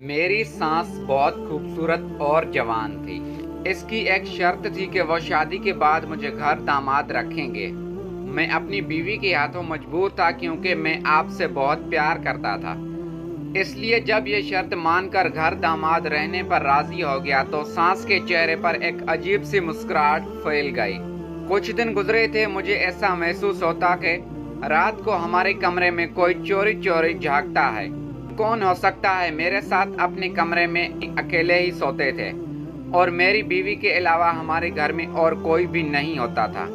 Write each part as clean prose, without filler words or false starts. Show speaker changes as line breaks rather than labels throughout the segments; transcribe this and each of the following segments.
मेरी सास बहुत खूबसूरत और जवान थी। इसकी एक शर्त थी कि वो शादी के बाद मुझे घर दामाद रखेंगे। मैं अपनी बीवी के हाथों मजबूर था क्योंकि मैं आपसे बहुत प्यार करता था। इसलिए जब ये शर्त मानकर घर दामाद रहने पर राजी हो गया तो सास के चेहरे पर एक अजीब सी मुस्कुराहट फैल गई। कुछ दिन गुजरे थे, मुझे ऐसा महसूस होता कि रात को हमारे कमरे में कोई चोरी चोरी झांकता है। कौन हो सकता है? मेरे साथ अपने कमरे में अकेले ही सोते थे और मेरी बीवी के अलावा हमारे घर में और कोई भी नहीं होता था।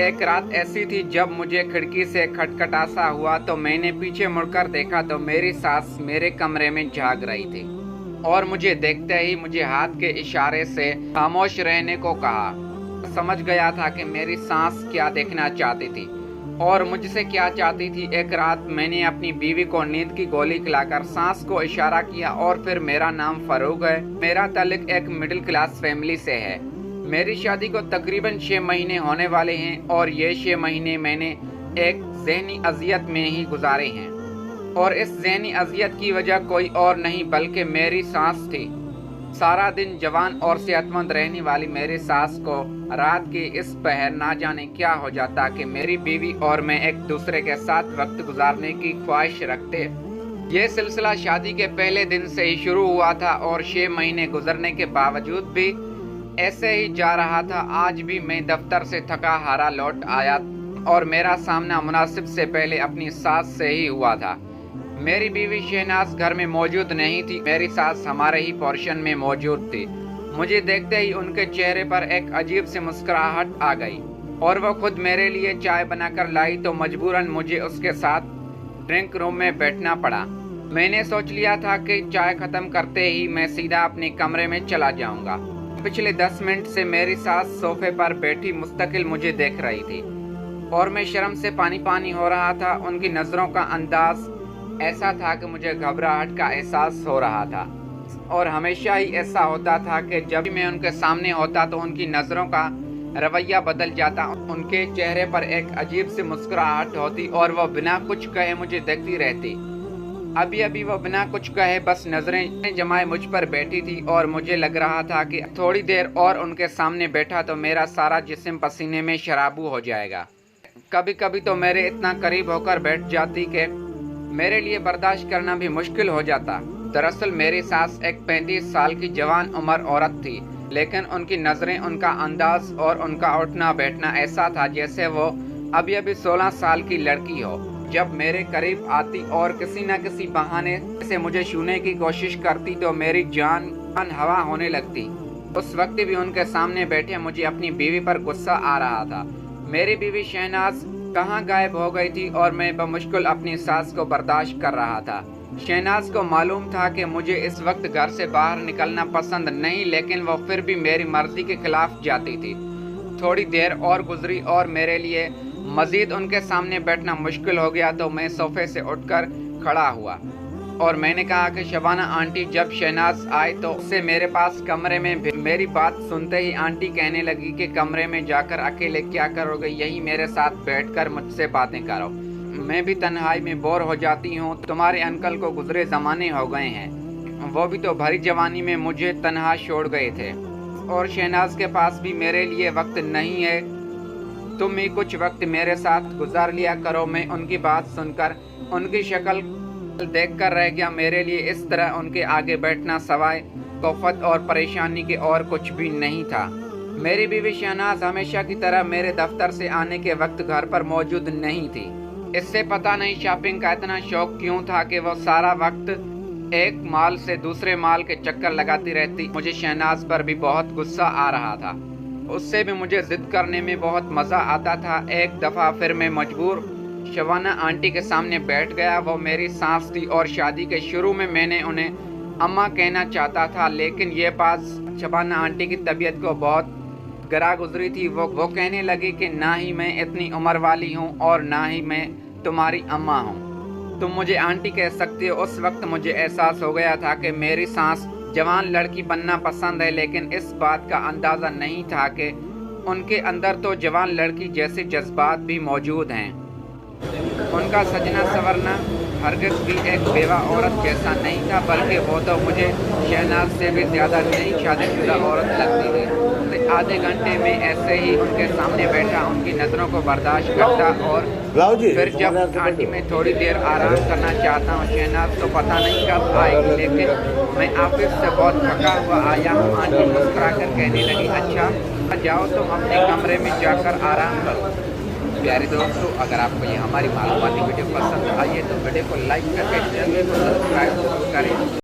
एक रात ऐसी थी जब मुझे खिड़की से खटखटासा हुआ तो मैंने पीछे मुड़कर देखा तो मेरी सास मेरे कमरे में झांक रही थी और मुझे देखते ही मुझे हाथ के इशारे से खामोश रहने को कहा। समझ गया था कि मेरी सास क्या देखना चाहती थी और मुझसे क्या चाहती थी। एक रात मैंने अपनी बीवी को नींद की गोली खिलाकर सास को इशारा किया और फिर मेरा नाम फरूक है। मेरा ताल्लुक एक मिडिल क्लास फैमिली से है। मेरी शादी को तकरीबन 6 महीने होने वाले हैं और ये 6 महीने मैंने एक ज़हनी अजियत में ही गुजारे हैं और इस ज़हनी अजियत की वजह कोई और नहीं बल्कि मेरी सास थी। सारा दिन जवान और सेहतमंद रहने वाली मेरी सास को रात के इस पहर ना जाने क्या हो जाता कि मेरी बीवी और मैं एक दूसरे के साथ वक्त गुजारने की ख्वाहिश रखते। ये सिलसिला शादी के पहले दिन से ही शुरू हुआ था और 6 महीने गुजरने के बावजूद भी ऐसे ही जा रहा था। आज भी मैं दफ्तर से थका हारा लौट आया और मेरा सामना मुनासिब से पहले अपनी सास से ही हुआ था। मेरी बीवी शहनाज घर में मौजूद नहीं थी। मेरी सास हमारे ही पोर्शन में मौजूद थी। मुझे देखते ही उनके चेहरे पर एक अजीब सी मुस्कुराहट आ गई और वो खुद मेरे लिए चाय बनाकर लाई तो मजबूरन मुझे उसके साथ ड्रिंक रूम में बैठना पड़ा। मैंने सोच लिया था कि चाय खत्म करते ही मैं सीधा अपने कमरे में चला जाऊंगा। पिछले 10 मिनट से मेरी सास सोफे पर बैठी मुस्तकिल मुझे देख रही थी और मैं शर्म से पानी पानी हो रहा था। उनकी नज़रों का अंदाज ऐसा था कि मुझे घबराहट का एहसास हो रहा था और हमेशा ही ऐसा होता था कि जब भी मैं उनके सामने होता तो उनकी नज़रों का रवैया बदल जाता। उनके चेहरे पर एक अजीब सी मुस्कुराहट होती और वो बिना कुछ कहे मुझे देखती रहती। अभी अभी वो बिना कुछ कहे बस नज़रें जमाए मुझ पर बैठी थी और मुझे लग रहा था कि थोड़ी देर और उनके सामने बैठा तो मेरा सारा जिस्म पसीने में शराबू हो जाएगा। कभी कभी तो मेरे इतना करीब होकर बैठ जाती कि मेरे लिए बर्दाश्त करना भी मुश्किल हो जाता। दरअसल मेरी सास एक 35 साल की जवान उम्र औरत थी, लेकिन उनकी नज़रें, उनका अंदाज और उनका उठना बैठना ऐसा था जैसे वो अभी अभी 16 साल की लड़की हो। जब मेरे करीब आती और किसी न किसी बहाने से मुझे छूने की कोशिश करती तो मेरी जान हवा होने लगती। उस वक्त भी उनके सामने बैठे मुझे अपनी बीवी पर गुस्सा आ रहा था। मेरी बीवी शहनाज कहाँ गायब हो गई थी और मैं बमुश्किल अपनी सास को बर्दाश्त कर रहा था। शहनाज को मालूम था कि मुझे इस वक्त घर से बाहर निकलना पसंद नहीं, लेकिन वो फिर भी मेरी मर्जी के खिलाफ जाती थी। थोड़ी देर और गुजरी और मेरे लिए मजीद उनके सामने बैठना मुश्किल हो गया तो मैं सोफे से उठकर खड़ा हुआ और मैंने कहा कि शबाना आंटी। जब शहनाज आए तो उससे मेरे पास कमरे में मेरी बात सुनते ही आंटी कहने लगी कि कमरे में जाकर अकेले क्या करोगे, यही मेरे साथ बैठकर मुझसे बातें करो। मैं भी तन्हाई में बोर हो जाती हूँ। तुम्हारे अंकल को गुजरे ज़माने हो गए हैं, वो भी तो भरी जवानी में मुझे तन्हा छोड़ गए थे और शहनाज के पास भी मेरे लिए वक्त नहीं है। तुम ही कुछ वक्त मेरे साथ गुजार लिया करो। मैं उनकी बात सुनकर उनकी शक्ल देखकर रह गया। मेरे लिए इस तरह उनके आगे बैठना सवाए तोफत और परेशानी के और कुछ भी नहीं था। मेरी बीवी शहनाज हमेशा की तरह मेरे दफ्तर से आने के वक्त घर पर मौजूद नहीं थी। इससे पता नहीं शॉपिंग का इतना शौक क्यों था कि वो सारा वक्त एक माल से दूसरे माल के चक्कर लगाती रहती। मुझे शहनाज पर भी बहुत गुस्सा आ रहा था। उससे भी मुझे जिद करने में बहुत मज़ा आता था। एक दफ़ा फिर मैं मजबूर शबाना आंटी के सामने बैठ गया। वो मेरी सास थी और शादी के शुरू में मैंने उन्हें अम्मा कहना चाहता था, लेकिन ये बात शबाना आंटी की तबीयत को बहुत गरा गुजरी थी। वो कहने लगी कि ना ही मैं इतनी उम्र वाली हूँ और ना ही मैं तुम्हारी अम्मा हूँ, तुम मुझे आंटी कह सकती हो। उस वक्त मुझे एहसास हो गया था कि मेरी सास जवान लड़की बनना पसंद है, लेकिन इस बात का अंदाज़ा नहीं था कि उनके अंदर तो जवान लड़की जैसे जज्बात भी मौजूद हैं। उनका सजना संवरना हरगिज़ भी एक बेवा औरत जैसा नहीं था, बल्कि वो तो मुझे शहनाज से भी ज़्यादा नई शादीशुदा औरत लगती थी। तो आधे घंटे में ऐसे ही उनके सामने बैठा उनकी नज़रों को बर्दाश्त करता और फिर जब आंटी मैं थोड़ी देर आराम करना चाहता हूँ शहनाज तो पता नहीं कब आएगी, लेकिन मैं ऑफिस से बहुत थका हुआ आया हूँ। आंटी मुस्कुरा कर कहने लगी, अच्छा जाओ तुम अपने कमरे में जाकर आराम करो। प्यारे दोस्तों, अगर आपको ये हमारी मालूमाती वीडियो पसंद आई है तो वीडियो को लाइक करके चैनल को सब्सक्राइब जरूर करें।